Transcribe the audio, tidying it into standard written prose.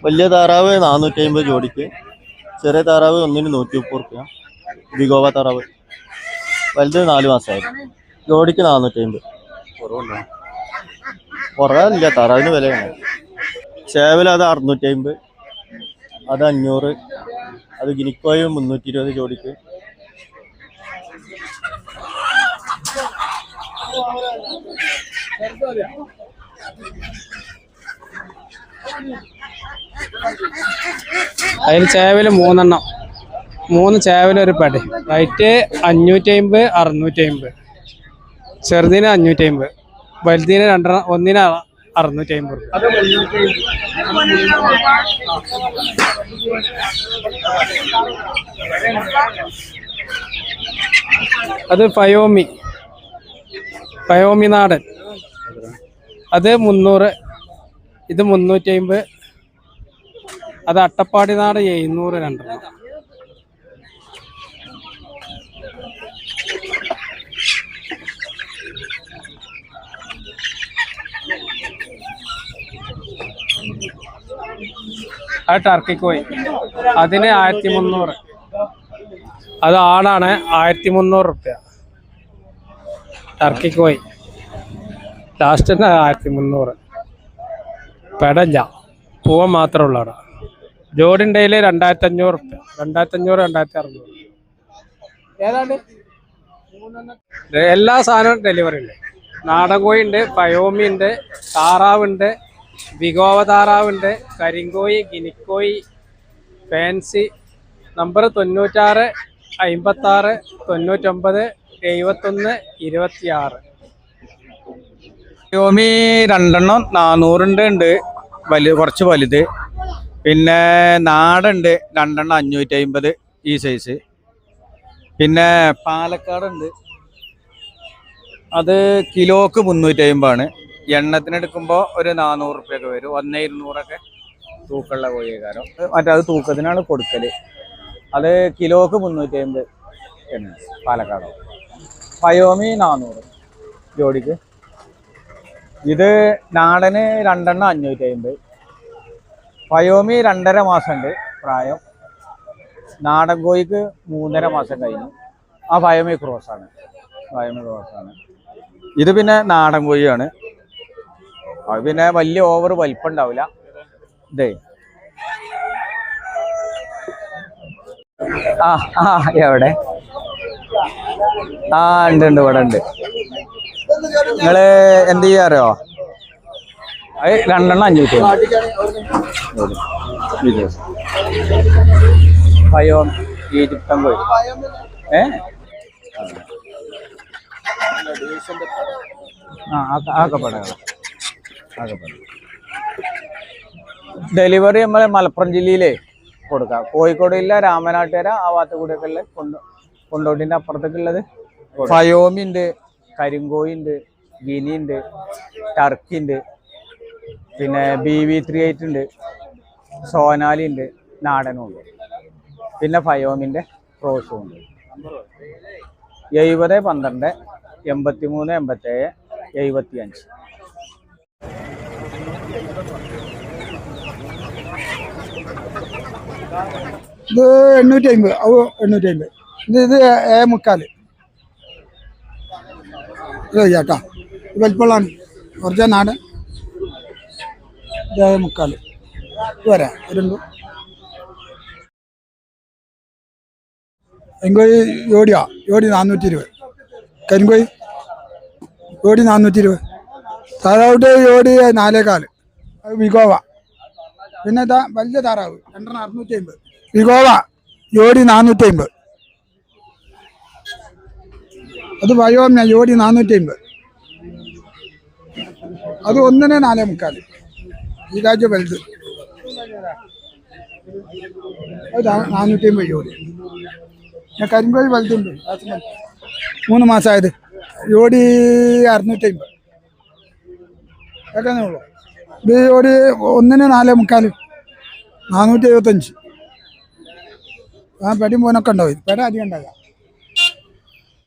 വലിയ താറാവ് 450 ജോഡിക്ക്, ചെറിയ താറാവ് ഒന്നിന് 130 റുപ്യ. വിഗോവ താറാവ് വലുത് 4 മാസമായി, ജോഡിക്ക് 450. കുറവില്ല, താറാവിന് വിലയാണ്. ചേവൽ അത് 650, അത് 500, അത് ഗിനിക്കോയും 320 ജോഡിക്ക്. അതിൽ ചേവല് 3 ചേവല് ഒരു പടി. റേറ്റ് 550, 650. ചെറുതിന് 550, വലുതിന് ഒന്നിന് 650. അത് പയോമി നാടൻ, അത് 300, ഇത് 350. അത് അട്ടപ്പാടി നാട് 700 രണ്ടെണ്ണം. അത് ടർക്കിക്കോയി, അതിന് 1300. അത് ആടാണ്, 1300 റുപ്യ. ടർക്കിക്കോയി ലാസ്റ്റിന് 1300. പെടല്ല, പൂവൻ മാത്രമേ ഉള്ളൂ അവിടെ. ജോഡിൻ്റെയിൽ 2500 റുപ്യ, 2500, 2600. ഏതാണ്ട് എല്ലാ സാധനവും ഡെലിവറി ഉണ്ട്. നാടൻ കോഴി ഉണ്ട്, പയോമി ഉണ്ട്, താറാവുണ്ട്, വിഗോവ താറാവുണ്ട്, കരിങ്കോയി, ഗിനിക്കോയി, ഫാൻസി. നമ്പർ 96 56 99 71 26. പയോമി 2 400 ഉണ്ട്, കുറച്ച് വലുത്. പിന്നെ നാടുണ്ട് 2 550, ഈ സൈസ്. പിന്നെ പാലക്കാടുണ്ട്, അത് കിലോക്ക് 350. എണ്ണത്തിനെടുക്കുമ്പോൾ ഒരു 400 റുപ്യൊക്കെ വരും, 1200 തൂക്കമുള്ള കോഴിക്കാരം. അത് തൂക്കത്തിനാണ് കൊടുക്കൽ. അത് കിലോക്ക് 350 എണ്ണ. പാലക്കാടോ. പയോമി 400 ജോഡിക്ക്. ഇത് നാടന് 2 550. പയോമി 2.5 മാസമുണ്ട് പ്രായം. നാടൻ കോഴിക്ക് 3.5 മാസം കഴിഞ്ഞു. ആ പയോമി ക്രോസാണ്. ഇത് പിന്നെ നാടൻ കോഴിയാണ്. അത് പിന്നെ വലിയ ഓവർ വലിപ്പം ഉണ്ടാവില്ല. ഇതേ എവിടെ? ഉണ്ട്, ഇവിടെ ഉണ്ട്. നിങ്ങള് എന്ത് ചെയ്യാറോ? അത് 2 550. പയോം ഈജിപ്തൻ കോഴി. ഡെലിവറി നമ്മളെ മലപ്പുറം ജില്ലയിലേ കൊടുക്കാം. കോഴിക്കോട് ഇല്ല, രാമനാട്ടുകര ആ ഭാഗത്ത് കൂടെയൊക്കെ ഉള്ളത്, കൊണ്ടോട്ടിൻ്റെ അപ്പുറത്തൊക്കെ ഉള്ളത്. പയോമി ഉണ്ട്, കരിങ്കോയി ഉണ്ട്, ഗിനി ഉണ്ട്, ടർക്കി ഉണ്ട്, പിന്നെ BV38 ഉണ്ട്, സോനാലി ഉണ്ട്, നാടനും ഉണ്ട്. പിന്നെ പയോമിൻ്റെ ക്രോസും ഉണ്ട്. 70 12 83 87 75. ഇത് 850, അത് 850. ഇത് 3/4 ചേട്ടാ. വലിപ്പമുള്ളതാണ്, കുറച്ച് നാടൻ. ഇത് 3/4 പോരാ. രണ്ടു കരിങ്കോഴി ജോഡി 420. കരിങ്കോഴി ജോഡി 420. താറാവിട്ട് ജോഡി 4.25. അത് വിഗോവ. പിന്നെ വലിയ താറാവ് 2 650. വിഗോവ ജോഡി 450. അത് പയോമ്യ ജോഡി 450. അത് 1 4.25. ഈ രാജ്യം വലുത്. അത് 450 ജോഡി. ഞാൻ കരിങ്കോഴി വലുതുണ്ട്, 3 മാസമായത്. ജോഡി 650. കേട്ടേ ഉള്ളൂ. ഇത് ഒരു ഒന്നിന് 4.25, 475. ആ പെടി മോനൊക്കെ ഉണ്ടാവും. പെട അധികം ഉണ്ടാകാം.